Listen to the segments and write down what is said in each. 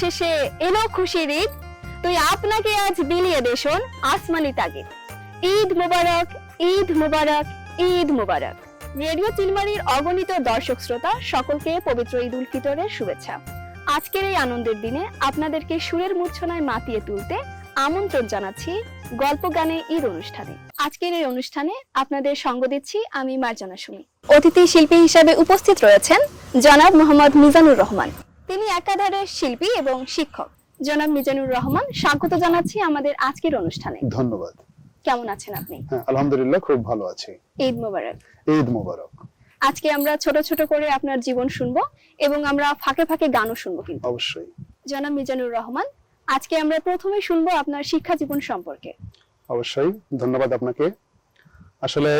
শেষে এলো খুশির ঈদ, তুই আপনাকে আজ বিলিয়ে দেশন আসমানি তাগিদ। ঈদ মোবারক, ঈদ মোবারক, ঈদ মোবারক। রেডিও চিলমারির অগণিত দর্শক শ্রোতা সকলকে পবিত্র ঈদ উল ফিতরের শুভেচ্ছা। আজকের এই আনন্দের দিনে আপনাদেরকে সুরের মূর্ছনায় মাতিয়ে তুলতে আমন্ত্রণ জানাচ্ছি গল্প গানে ঈদ অনুষ্ঠানে। আজকের এই অনুষ্ঠানে আপনাদের সঙ্গ দিচ্ছি আমি মার্জানা সুমি। অতিথি শিল্পী হিসেবে উপস্থিত রয়েছেন জনাব মোহাম্মদ মিজানুর রহমান। তিনি একাধারে শিল্পী এবং শিক্ষক। জনাব মিজানুর রহমান, স্বাগত জানাচ্ছি আমাদের আজকের অনুষ্ঠানে। ধন্যবাদ। কেমন আছেন আপনি? হ্যাঁ, আলহামদুলিল্লাহ, খুব ভালো আছি। ঈদ মোবারক। ঈদ মোবারক। আজকে আমরা ছোট ছোট করে আপনার জীবন শুনবো এবং আমরা ফাঁকে ফাঁকে গানও শুনবো। কিন্তু অবশ্যই। জনাব মিজানুর রহমান, আজকে আমরা প্রথমে শুনবো আপনার শিক্ষা জীবন সম্পর্কে। অবশ্যই, ধন্যবাদ আপনাকে। আসলে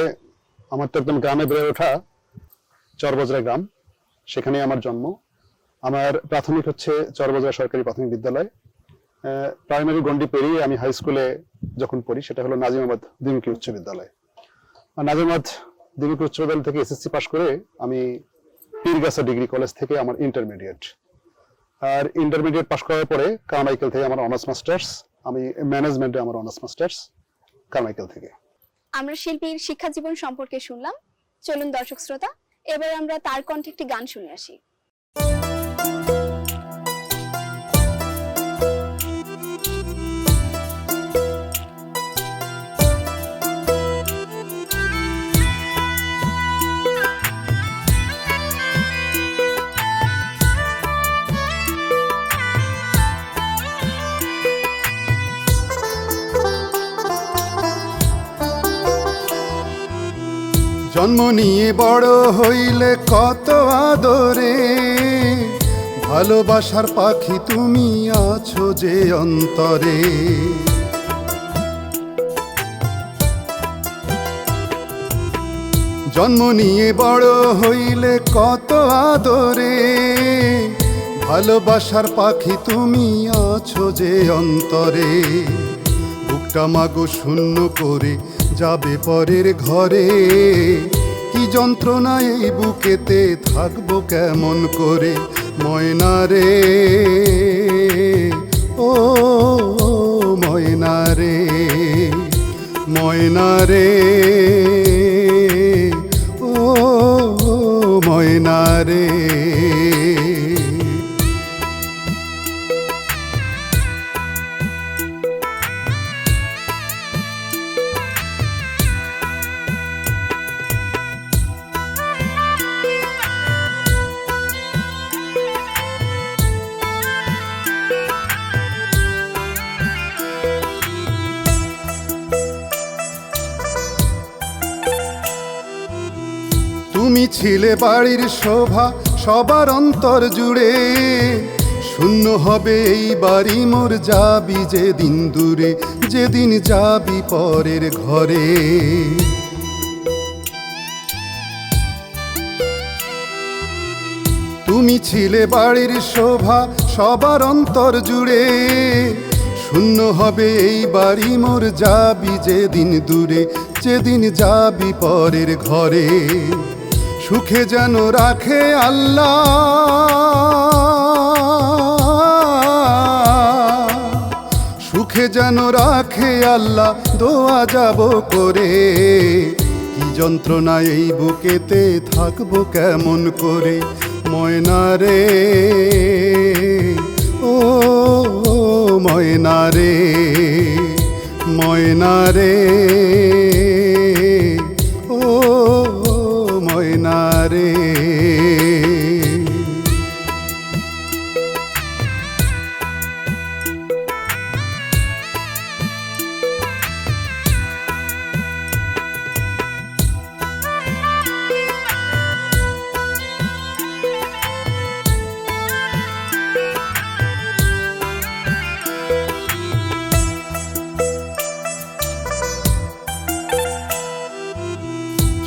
আমার তো একদম গ্রামে বেড়ে ওঠা, চরবজরা গ্রাম, সেখানে আমার জন্ম। আমার প্রাথমিক হচ্ছে চরবজরা সরকারি প্রাথমিক বিদ্যালয়। প্রাইমারি গন্ডি পেরিয়ে আমি হাই স্কুলে যখন পড়ি, সেটা হলো নাজিমাবাদ দ্বিমুখী উচ্চ বিদ্যালয়। নাজিমাবাদ দ্বিমুখী উচ্চ বিদ্যালয় থেকে এসএসসি পাশ করে আমি পীরগাছা ডিগ্রি কলেজ থেকে আমার ইন্টারমিডিয়েট, আর ইন্টারমিডিয়েট পাশ করার পরে কারমাইকেল থেকে আমার অনার্স মাস্টার্স, আমি ম্যানেজমেন্টে আমার অনার্স মাস্টার্স কারমাইকেল থেকে। আমরা শিল্পীর শিক্ষা জীবন সম্পর্কে শুনলাম। চলুন দর্শক শ্রোতা, এবার আমরা তার কণ্ঠে একটি গান শুনে আসি। জন্ম নিয়ে বড় হইলে কত আদরে, ভালোবাসার পাখি তুমি আছো যে অন্তরে। জন্ম নিয়ে বড় হইলে কত আদরে, ভালোবাসার পাখি তুমি আছো যে অন্তরে। বুকটা মাগো শূন্য করে যাবে পরের ঘরে, কি যন্ত্রণা এই বুকেতে থাকবো কেমন করে। ময়না রে, ও ময়না রে, ময়না রে, ও ময়না রে। তুমি ছিলে বাড়ির শোভা সবার অন্তর জুড়ে, শূন্য হবে এই বাড়ি মোর যাবি যেদিন দূরে, যেদিন যাবি পরের ঘরে। তুমি ছিলে বাড়ির শোভা সবার অন্তর জুড়ে, শূন্য হবে এই বাড়ি মোর যাবি যেদিন দূরে, যেদিন যাবি পরের ঘরে। সুখে যেন রাখে আল্লাহ, সুখে যেন রাখে আল্লাহ দোয়া যাব করে। কি যন্ত্রণা এই বুকেতে থাকবো কেমন করে। ময়না রে, ও ময়না রে, ময়না রে, ও ময়না রে।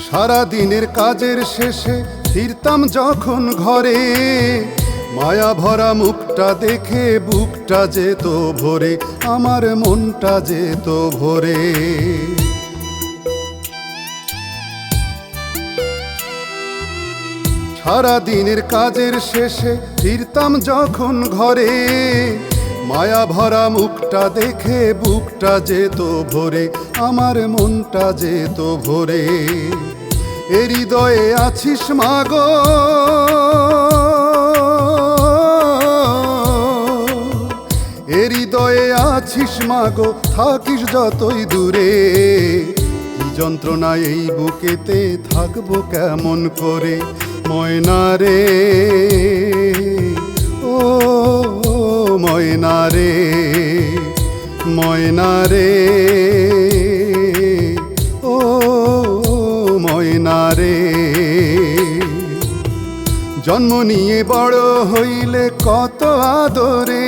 সারা দিনের কাজের শেষে ফিরতাম যখন ঘরে, মায়া ভরা মুখটা দেখে বুকটা যেত ভরে, আমার মনটা যেত ভরে। সারা দিনের কাজের শেষে ফিরতাম যখন ঘরে, মায়া ভরা মুখটা দেখে বুকটা যেত ভরে, আমার মনটা যেত ভরে। এ হৃদয়ে আছিস মাগো, এ হৃদয়ে আছিস মাগো, থাকিস যতই দূরে। কি যন্ত্রণা এই বুকেতে থাকবো কেমন করে, ময়না রে ও ময়না রে, ময়না রে ও ময়না রে। জন্ম নিয়ে বড় হইলে কত আদরে,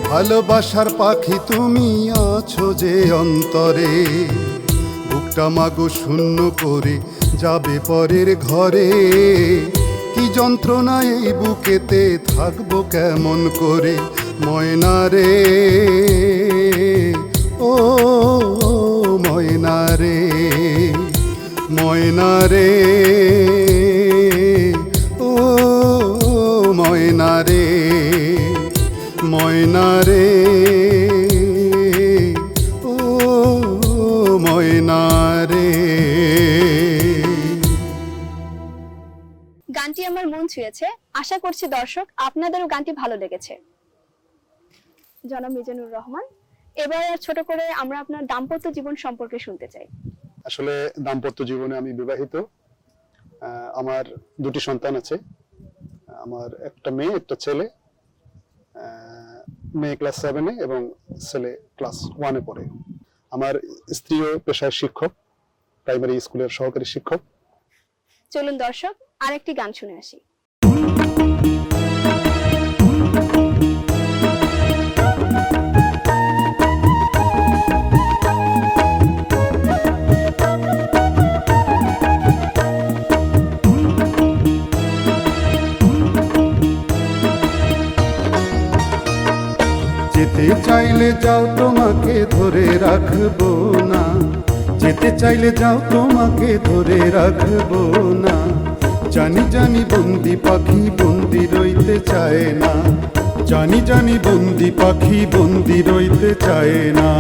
ভালোবাসার পাখি তুমি আছো যে অন্তরে। বুকটা মাগো শূন্য করে যাবে পরের ঘরে, কি যন্ত্রণা এই বুকেতে থাকবো কেমন করে, ময়না রে ও ময়না রে, ময়না রে ও ময়না রে, ময়না রে ও ময়না রে। গানটি আমার মন ছুঁয়েছে, আশা করছি দর্শক আপনাদেরও গানটি ভালো লেগেছে। জনাব মিজানুর রহমান, এবার ছোট করে আমরা আপনার দাম্পত্য জীবন সম্পর্কে শুনতে চাই। আসলে দাম্পত্য জীবনে আমি বিবাহিত, আমার দুটি সন্তান আছে, আমার একটা মেয়ে একটা ছেলে। মেয়ে ক্লাস 7-এ এবং ছেলে ক্লাস 1-এ পড়ে। আমার স্ত্রীও পেশায় শিক্ষক, প্রাইমারি স্কুলের সহকারী শিক্ষক। চলুন দর্শক আরেকটি গান শুনে আসি। যেতে চাইলে যাও তোমাকে ধরে রাখবো না, যেতে চাইলে যাও তোমাকে ধরে রাখবো না। জানি জানি বন্দি পাখি বন্দি রইতে চায় না, জানি জানি বন্দি পাখি বন্দি রইতে চায় না।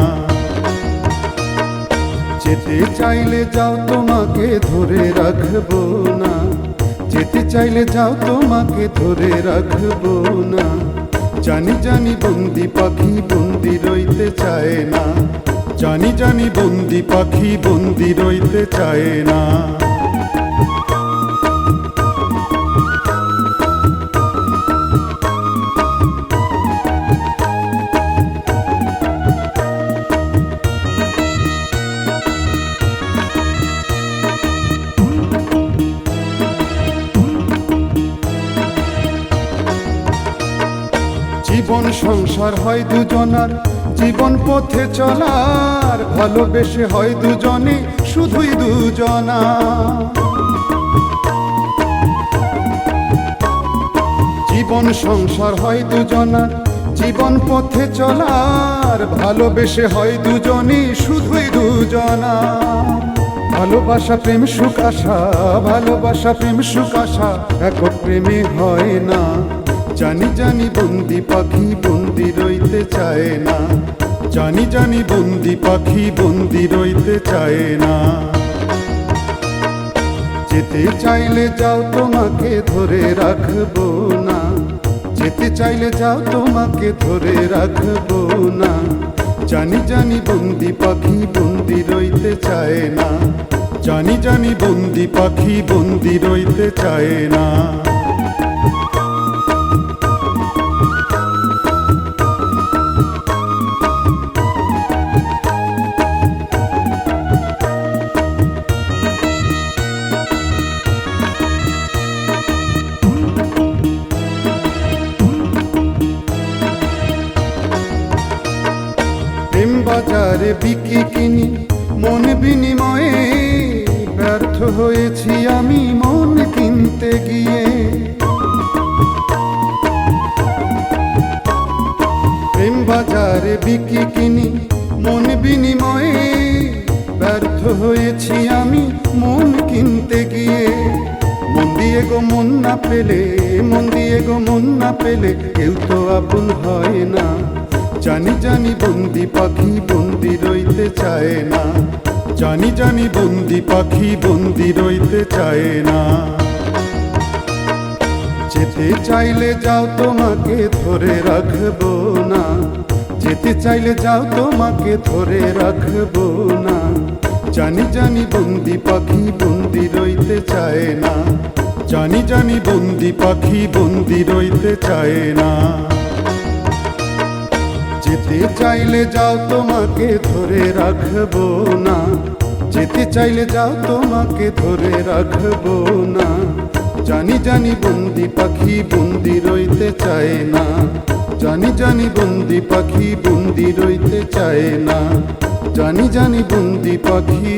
যেতে চাইলে যাও তোমাকে ধরে রাখবো না, যেতে চাইলে যাও তোমাকে ধরে রাখবো না। জানি জানি বন্দি পাখি বন্দি রইতে চায় না, জানি জানি বন্দি পাখি বন্দি রইতে চায় না। জীবন সংসার হয় দুজনার, জীবন পথে চলার, ভালোবেসে হয় দুজনে শুধুই দুজনা। জীবন সংসার হয় দুজনার, জীবন পথে চলার, ভালোবেসে হয় দুজনে শুধুই দুজনা। ভালোবাসা প্রেম সুখ আশা, ভালোবাসা প্রেম সুখ আশা একক প্রেমে হয় না। জানি জানি বন্দি পাখি বন্দি রইতে চায় না, জানি জানি বন্দি পাখি বন্দি রইতে চায় না। যেতে চাইলে যাও তোমাকে ধরে রাখবো না, যেতে চাইলে যাও তোমাকে ধরে রাখবো না। জানি জানি বন্দি পাখি বন্দি রইতে চায় না, জানি জানি বন্দি পাখি বন্দি রইতে চায় না। প্রেম বাজারে বিকি কিনি মন বিনিময়ে, ব্যর্থ হয়েছি আমি মন কিনতে গিয়ে। প্রেম বাজারে বিকি কিনি মন বিনিময়ে, ব্যর্থ হয়েছি আমি মন কিনতে গিয়ে। মন দিয়ে গো মন না পেলে, মন দিয়ে গো মন না পেলে কেউ তো আপন হয় না। জানি জানি বন্দি পাখি বন্দি রইতে চায় না, জানি জানি বন্দি পাখি বন্দি রইতে চায় না। যেতে চাইলে যাও তোমাকে ধরে রাখবো না, যেতে চাইলে যাও তোমাকে ধরে রাখবো না। জানি জানি বন্দি পাখি বন্দি রইতে চায় না, জানি জানি বন্দি পাখি বন্দি রইতে চায় না। যেতে চাইলে যাও তোমাকে ধরে রাখবো না, যেতে চাইলে যাও তোমাকে ধরে রাখবো না। জানি জানি বন্দি পাখি বন্দি রইতে চায় না, জানি জানি বন্দি পাখি বন্দি রইতে চায় না। জানি জানি বন্দি পাখি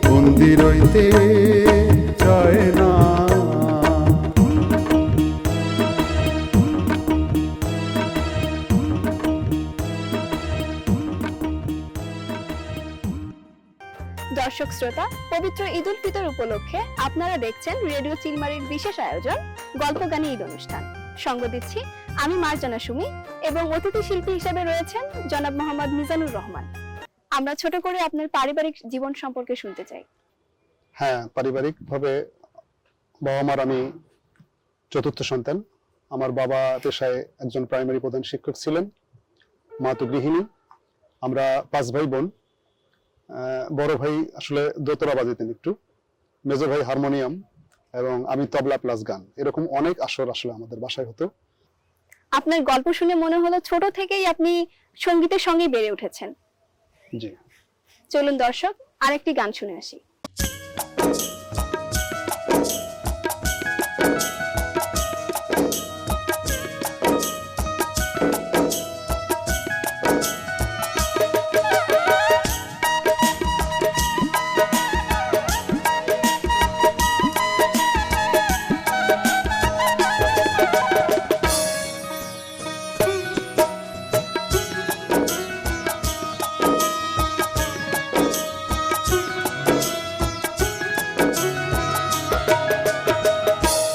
বন্দি রইতে চায় না। দর্শক শ্রোতা, পবিত্র ঈদ উল ফিতর উপলক্ষে আপনারা দেখছেন রেডিও চিলমারির বিশেষ আয়োজন গল্প গানে ঈদ অনুষ্ঠান। সঙ্গ দিচ্ছি আমি মার্জানা সুমি এবং অতিথি শিল্পী হিসেবে রয়েছেন জনাব মোহাম্মদ মিজানুর রহমান। আমরা ছোট করে আপনার পারিবারিক জীবন সম্পর্কে শুনতে চাই। হ্যাঁ, পারিবারিক ভাবে বাবা মার আমি চতুর্থ সন্তান। আমার বাবা পেশায় একজন প্রাইমারি প্রধান শিক্ষক ছিলেন, মা তো গৃহিণী। আমরা 5 ভাই বোন। বড় ভাই আসলে দোতরা বাজাতেন একটু, মেজো ভাই হারমোনিয়াম এবং আমি তবলা প্লাস গান। এরকম অনেক আসর আসলে আমাদের বাসায় হতো। আপনার গল্প শুনে মনে হলো ছোট থেকেই আপনি সঙ্গীতের সঙ্গে বেড়ে উঠেছেন। জি, চলুন দর্শক আরেকটি গান শুনে আসি।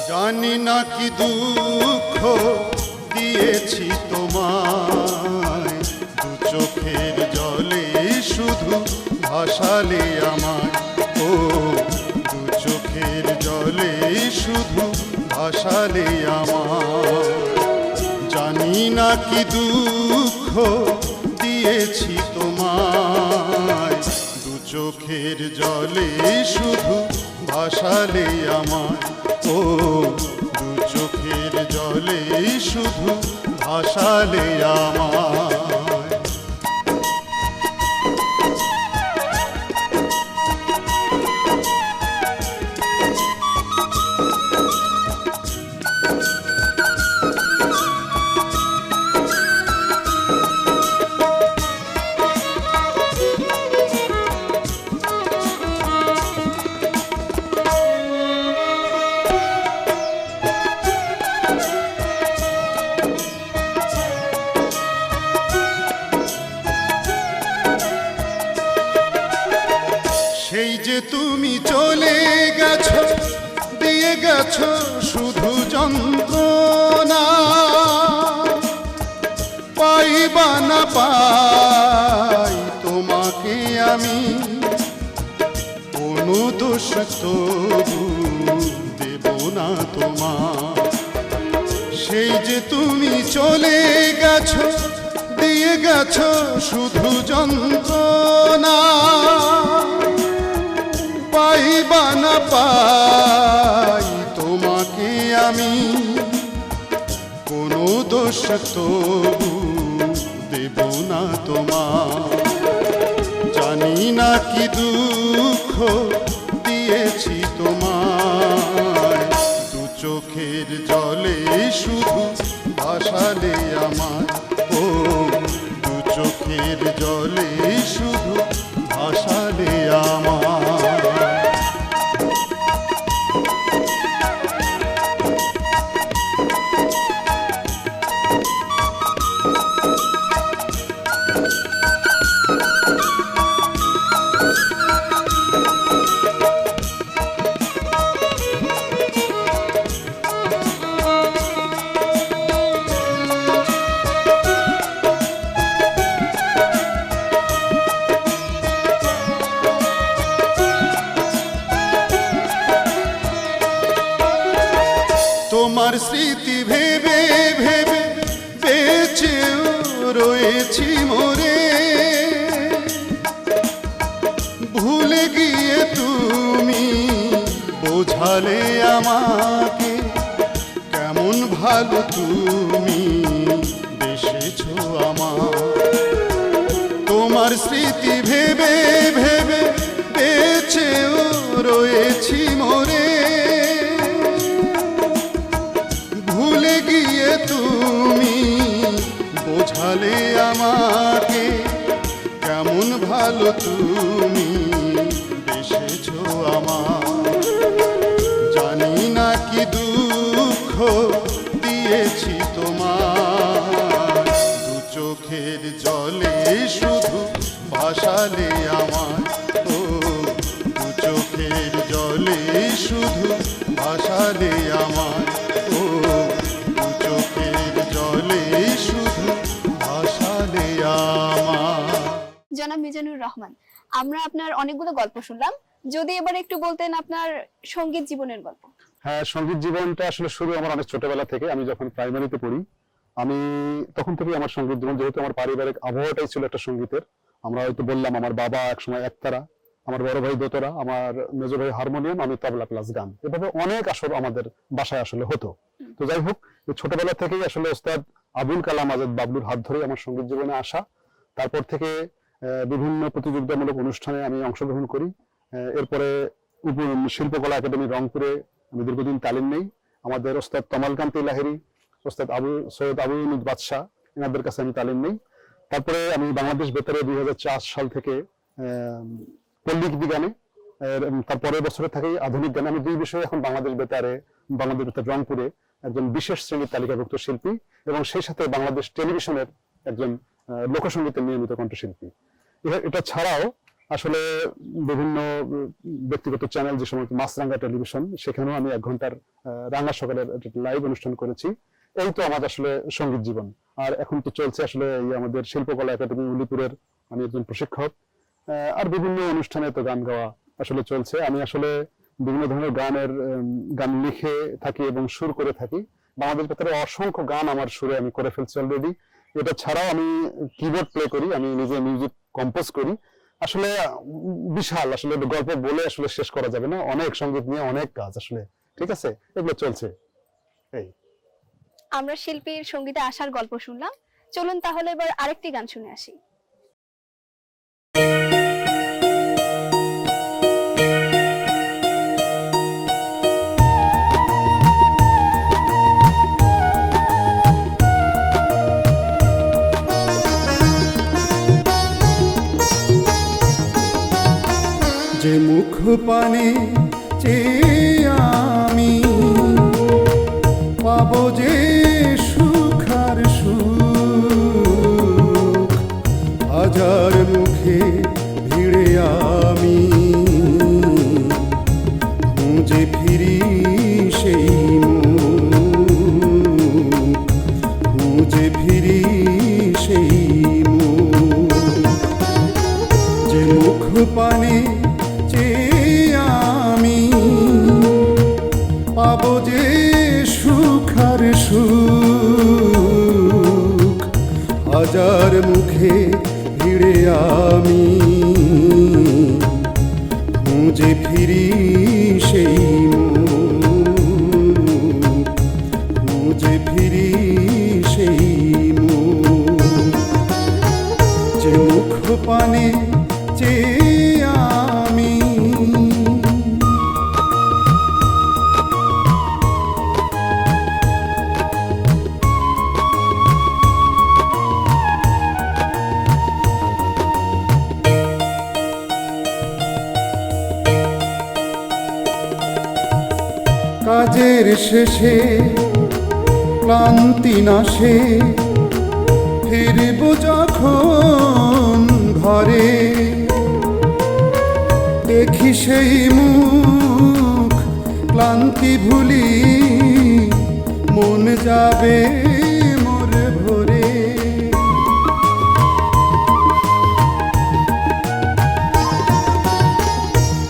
জানি না কি দুঃখ দিয়েছি তোমায়, দু চোখের জলে শুধু ভাসালে আমায়। ও দু চোখের জলে শুধু ভাসালে আমায়। জানি না কি দুঃখ দিয়েছি তোমায়, দু চোখের জলে শুধু ভাসালে আমায়। ও দু চোখের জলে শুধু ভাসালে আমায়। সেই যে তুমি চলে গেছো, দিয়ে গেছো শুধু যন্ত্রণা। পাইবা না পাই তোমাকে আমি, কোনো দোষ তবু দেব না তোমার। সেই যে তুমি চলে গেছো, দিয়ে গেছো শুধু যন্ত্রণা। পাইবা না পাই তোমাকে আমি, কোনো দোষ তবু দেব না তোমার। জানি না কি দুঃখ দিয়েছি তোমায়, দু চোখের জলে শুধু ভাসালে আমায়। ও দু চোখের জলে শুধু ভাসালে আমায়। রয়েছি মোরে, ভুলে গিয়ে তুমি বোঝালে আমাকে, কেমন ভালো তুমি বেসেছো আমার। তোমার স্মৃতি ভেবে ভেবে বেঁচেও রয়েছি মোরে, ভুলে গিয়ে তুমি বোঝালে আমাকে, কেমন ভালো তুমি বেসেছো আমার। জানি না কি দুঃখ দিয়েছি তোমার, দু চোখের জলে শুধু ভাসালে আমার। ও দু চোখের জলে শুধু ভাসালে আমার। ও দু চোখের জলে শুধু ভাসালে আমার। জনাব মিজানুর রহমান, আমরা আপনার অনেকগুলো গল্প শুনলাম, যদি এবার একটু বলতেন আপনার সঙ্গীত জীবনের গল্প। হ্যাঁ, সঙ্গীত জীবনটা আসলে শুরু আমার অনেক ছোটবেলা থেকে। আমি যখন প্রাইমারিতে পড়ি, আমি তখন থেকেই আমার সঙ্গীত জীবন, যেহেতু আমার পারিবারিক আবহাওয়াটাই ছিল একটা সঙ্গীতের। আমরা হয়তো বললাম, আমার বাবা একসময় একতারা, আমার বড় ভাই দোতরা, আমার মেজো ভাই হারমোনিয়াম, আমি তবলা প্লাস গান, এভাবে অনেক আসর আমাদের বাসায় আসলে হতো। তো যাই হোক, ছোটবেলা থেকেই আসলে ওস্তাদ আবুল কালাম আজাদ বাবলুর হাত ধরে আমার সঙ্গীত জীবনে আসা। তারপর থেকে বিভিন্ন প্রতিযোগিতামূলক অনুষ্ঠানে আমি অংশগ্রহণ করি। এরপরে শিল্পকলা একাডেমি রংপুরে আমি দীর্ঘদিন তালিম নেই। আমাদের ওস্তাদ তমালকান্তি লাহিড়ী, ওস্তাদ সৈয়দ আবু ইউনুস বাদশাহ, এনাদের কাছে আমি তালিম নেই। তারপরে আমি বাংলাদেশ বেতারে 2004 সাল থেকে পল্লী গীতি গানে, তারপরের বছরে থাকি আধুনিক গানে। আমি 2 বিষয়ে এখন বাংলাদেশ বেতার রংপুরে একজন বিশেষ শ্রেণীর তালিকাভুক্ত শিল্পী, এবং সেই সাথে বাংলাদেশ টেলিভিশনের একজন লোকসঙ্গীতের নিয়মিত কণ্ঠশিল্পী। এটা ছাড়াও আসলে বিভিন্ন ব্যক্তিগত চ্যানেল, যে সময় মাছরাঙ্গা টেলিভিশন, সেখানেও আমি 1 ঘন্টার রাঙা সকালের লাইভ অনুষ্ঠান করেছি। এই তো আমার আসলে সঙ্গীত জীবন। আর এখন তো চলছে আসলে এই আমাদের শিল্পকলা একাডেমি উলিপুরের, আমি একজন প্রশিক্ষক। আর বিভিন্ন অনুষ্ঠানে তো গান গাওয়া আসলে চলছে। আমি আসলে বিভিন্ন ধরনের গান লিখে থাকি এবং সুর করে থাকি। বাংলাদেশ বেতারে অসংখ্য গান আমার সুরে আমি করে ফেলছি অলরেডি। এটা ছাড়াও আমি কিবোর্ড প্লে করি, আমি নিজে মিউজিক কম্পোজ করি। আসলে বিশাল, আসলে গল্প বলে আসলে শেষ করা যাবে না, অনেক সঙ্গীত নিয়ে অনেক কাজ আসলে। ঠিক আছে, এগুলো চলছে। এই আমরা শিল্পীর সঙ্গীতে আসার গল্প শুনলাম, চলুন তাহলে এবার আরেকটি গান শুনে আসি। যে মুখ পানে চেয়ে আমি পাবো যে সুখ আর সুখ, হাজার মুখে ভিড়ে আমি খুঁজে ফিরি সেই মুখ, খুঁজে ফিরি সেই মুখ। যে মুখ পানে আমি পাবো যে সুখ আর সুখ, হাজার মুখে ভিড়ে আমি খুঁজে ফিরি সেই মুখ, খুঁজে ফিরি সেই মুখ। যে মুখ পানে চেয়ে আমি কাজের শেষে ক্লান্তি নাশে ফিরব যখন ঘরে, দেখি সেই মুখ ক্লান্তি ভুলি মন যাবে মোর ভরে।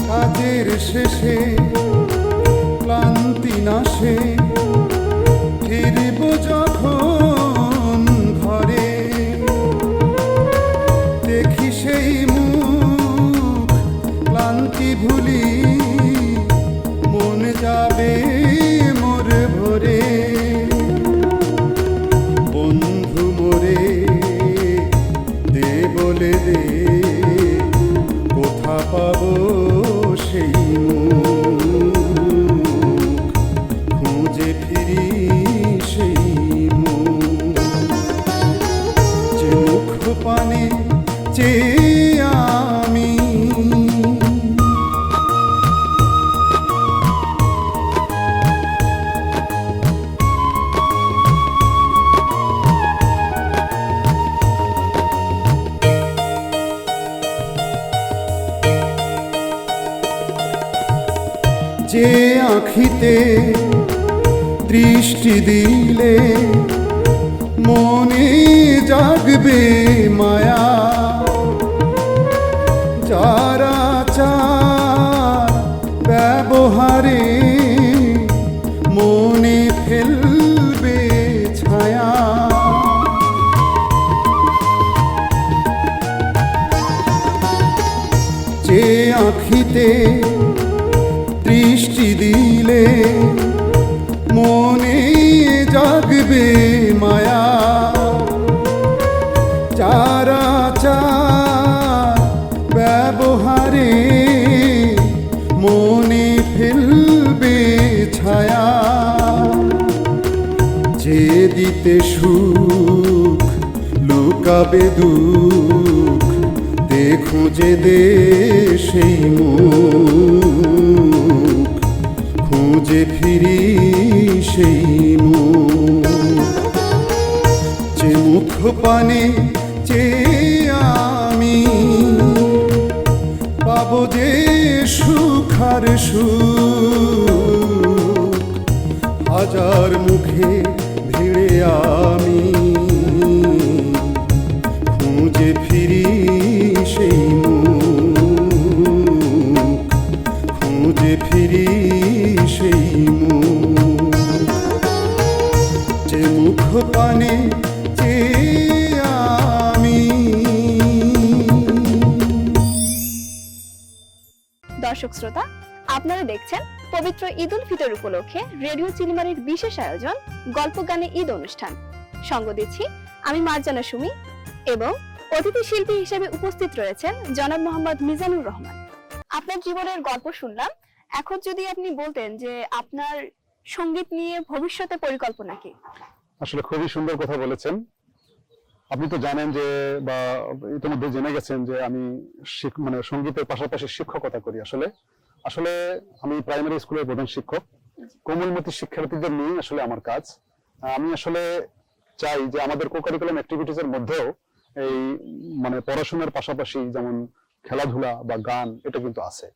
কাজের শেষে ক্লান্তি নাশে ফিরব যখন ঘরে, খুঁজে ফিরি সেই মুখ, যে মুখ পানে চেয়ে আমি যে আঁখিতে দৃষ্টি দিলে মনে জাগবে মায়া, যারা চার ব্যবহারে মনে ফেলবে ছায়া, যে আঁখিতে দৃষ্টি দিলে মনে জাগবে মায়া, যারা চার ব্যবহারে মনে ফেলবে ছায়া, যে দিতে সুখ লুকাবে দুঃখ দেখো যে দে সেই মুখ, খুঁজে ফিরি সেই মুখ, যে মুখ পানে চেয়ে আমি পাবো যে সুখ আর সুখ, হাজার মুখে ভিড়ে আমি খুঁজে ফিরি সেই মুখ, খুঁজে ফিরি সেই মুখ, যে মুখ পানে চেয়ে আমি। দর্শক শ্রোতা, আপনারা দেখছেন পবিত্র ঈদ উল ফিতর উপলক্ষে রেডিও চিলমারির বিশেষ আয়োজন গল্প গানে ঈদ অনুষ্ঠান। সঙ্গ দিচ্ছি আমি মার্জানা সুমি এবং অতিথি শিল্পী হিসেবে উপস্থিত রয়েছেন জনাব মোহাম্মদ মিজানুর রহমান। আপনার জীবনের গল্প শুনলাম, এখন যদি আপনি বলতেন যে আপনার সঙ্গীত নিয়ে ভবিষ্যতে পরিকল্পনা কি? আসলে খুবই সুন্দর কথা বলেছেন। আপনি তো জানেন যে বা ইতিমধ্যে জেনে গেছেন যে আমি মানে সঙ্গীতের পাশাপাশি শিক্ষকতা করি। আসলে আমি প্রাইমারি স্কুলের প্রধান শিক্ষক। কোমলমতি শিক্ষার্থীদের নিয়ে আসলে আমার কাজ। আমি আসলে চাই যে আমাদের কো-কারিকুলাম অ্যাক্টিভিটিস এর মধ্যেও এই মানে পড়াশোনার পাশাপাশি যেমন খেলাধুলা বা গান এটা কিন্তু আছে।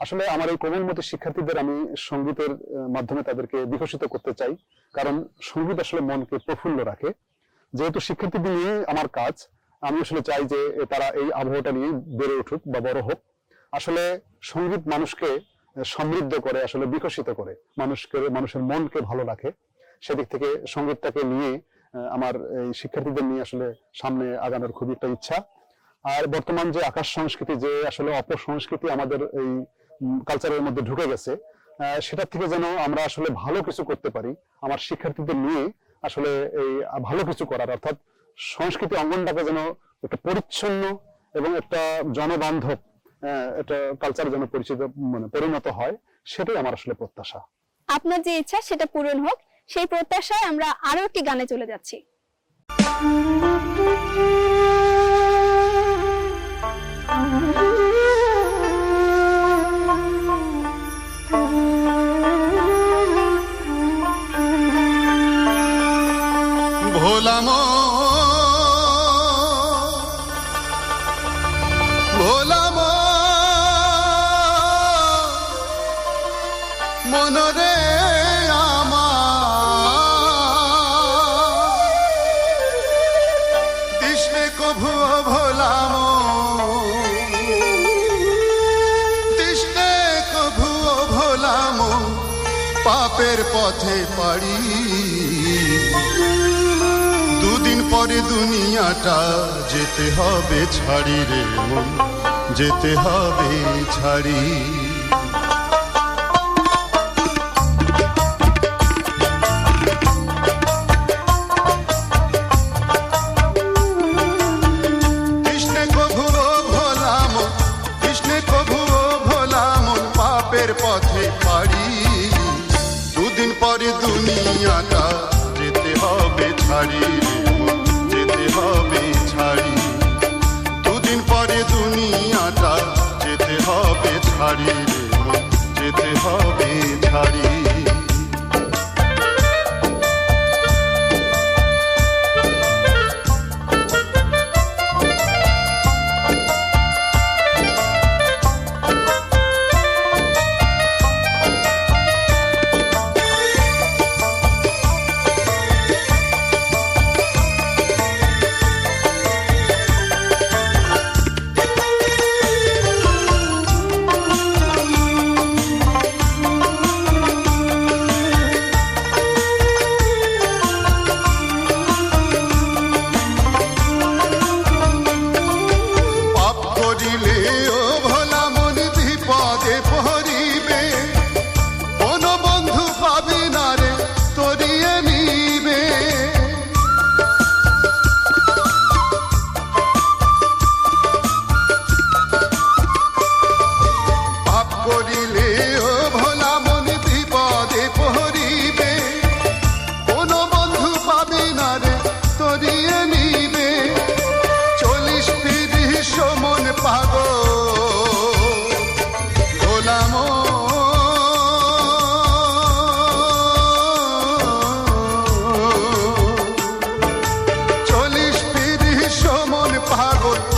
আসলে আমার এই কোমলমতি শিক্ষার্থীদের আমি সঙ্গীতের মাধ্যমে তাদেরকে বিকশিত করতে চাই, কারণ সঙ্গীত আসলে মনকে প্রফুল্ল রাখে। যেহেতু শিক্ষার্থীদের নিয়ে আমার কাজ, আমি আসলে চাই যে তারা এই আবহাওয়াটা নিয়ে বেড়ে উঠুক বা বড় হোক। আসলে সঙ্গীত মানুষকে সমৃদ্ধ করে, আসলে বিকশিত করে, মানুষের মনকে ভালো রাখে। সেদিক থেকে সঙ্গীতটাকে নিয়ে আমার এই শিক্ষার্থীদের নিয়ে আসলে সামনে আগানোর খুবই একটা ইচ্ছা। আর বর্তমান যে আকাশ সংস্কৃতি, যে আসলে অপসংস্কৃতি আমাদের এই কালচারের মধ্যে ঢুকে গেছে, সেটার থেকে যেন আমরা আসলে ভালো কিছু করতে পারি। আমার শিক্ষার্থীদের নিয়ে আসলে এই ভালো কিছু করার, অর্থাৎ সংস্কৃতি অঙ্গনটাকে যেন একটা পরিচ্ছন্ন এবং একটা জনবান্ধব একটা কালচারে যেন পরিণত হয়, সেটাই আমার আসলে প্রত্যাশা। আপনার যে ইচ্ছা সেটা পূরণ হোক, সেই প্রত্যাশায় আমরা আরো একটি গানে চলে যাচ্ছি। ভোলাম ভোলাম মনরে দিশে কভু ভোলাম দিশে কভু ভোলাম পাপের পথে পাড়ি দুদিন পরে দুনিয়াটা যেতে হবে ছাড়ি রে মন, যেতে হবে ছাড়ি। কৃষ্ণে কভু ভোলাম, কৃষ্ণে কভু ভোলাম পাপের পথ পথে পাড়ি, দুদিন পরে দুনিয়াটা যেতে হবে ছাড়ি রে মন, যেতে হবে ছাড়ি। দুদিন পরে দুনিয়াটা যেতে হবে ছাড়ি রে মন, যেতে হবে ছাড়ি।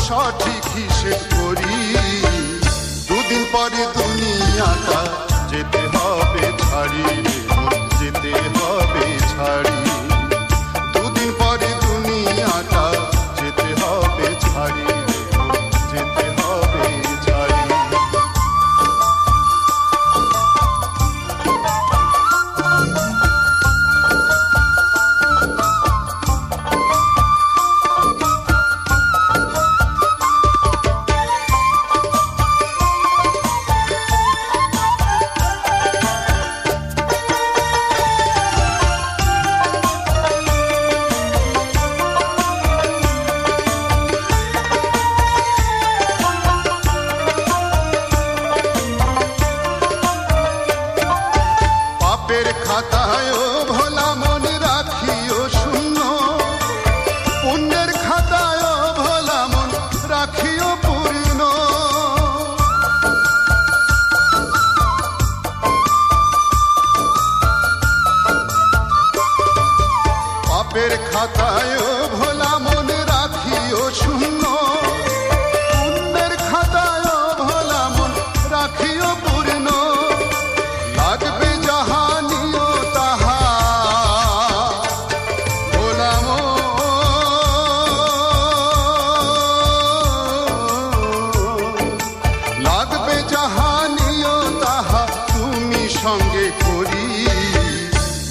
সঠিক হিসেব করি, দুদিন পরে দুনিয়াটা যেতে হবে ছাড়ি রে মন, যেতে হবে ছাড়ি। দুদিন পরে দুনিয়াটা যেতে হবে ছাড়ি রে মন, যেতে হবে ছাড়ি। খাতায় ভোলা মন রাখিও শূন্য, পুণ্যের খাতায় ভোলা মন রাখিও পূর্ণ। পাপের খাতায় ভোলা মন রাখিও শূন্য, পুণ্যের খাতায় ভোলা মন রাখিও পূর্ণ। লাগবে যাহা নিও তাহা ভোলা মন, লাগবে যাহা নিও তাহা তুমি সঙ্গে করি।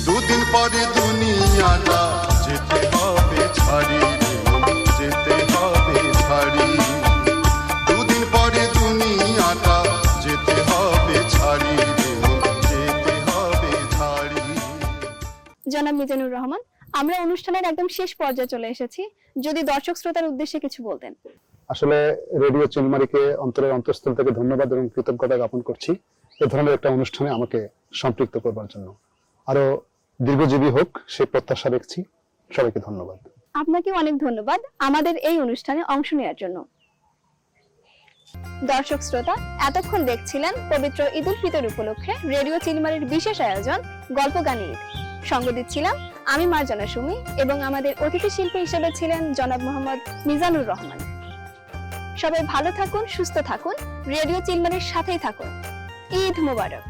দুদিন পরে দুনিয়াটা যেতে হবে ছাড়ি রে মন, যেতে হবে ছাড়ি। দুদিন পরে দুনিয়াটা যেতে হবে ছাড়ি রে মন, যেতে হবে ছাড়ি। জনাব মিজানুর রহমান, আমরা অনুষ্ঠানের একদম শেষ পর্যায়ে চলে এসেছি, যদি দর্শক শ্রোতার উদ্দেশ্যে কিছু বলতেন। আসলে রেডিও চিলমারিকে অন্তরের অন্তঃস্থল থেকে ধন্যবাদ এবং কৃতজ্ঞতা জ্ঞাপন করছি এ ধরনের একটা অনুষ্ঠানে আমাকে সম্পৃক্ত করবার জন্য। আরো দীর্ঘজীবী হোক সেই প্রত্যাশা রাখছি। সবাইকে ধন্যবাদ। আপনাকে অনেক ধন্যবাদ আমাদের এই অনুষ্ঠানে অংশ নেওয়ার জন্য। দর্শক শ্রোতা, এতক্ষণ দেখছিলেন পবিত্র ঈদ উল ফিতর উপলক্ষে রেডিও চিলমারির বিশেষ আয়োজন গল্প গানে ঈদ। সঙ্গ দিচ্ছিলাম আমি মার্জানা সুমি এবং আমাদের অতিথি শিল্পী হিসেবে ছিলেন জনাব মোহাম্মদ মিজানুর রহমান। সবাই ভালো থাকুন, সুস্থ থাকুন, রেডিও চিলমারির সাথেই থাকুন। ঈদ মোবারক।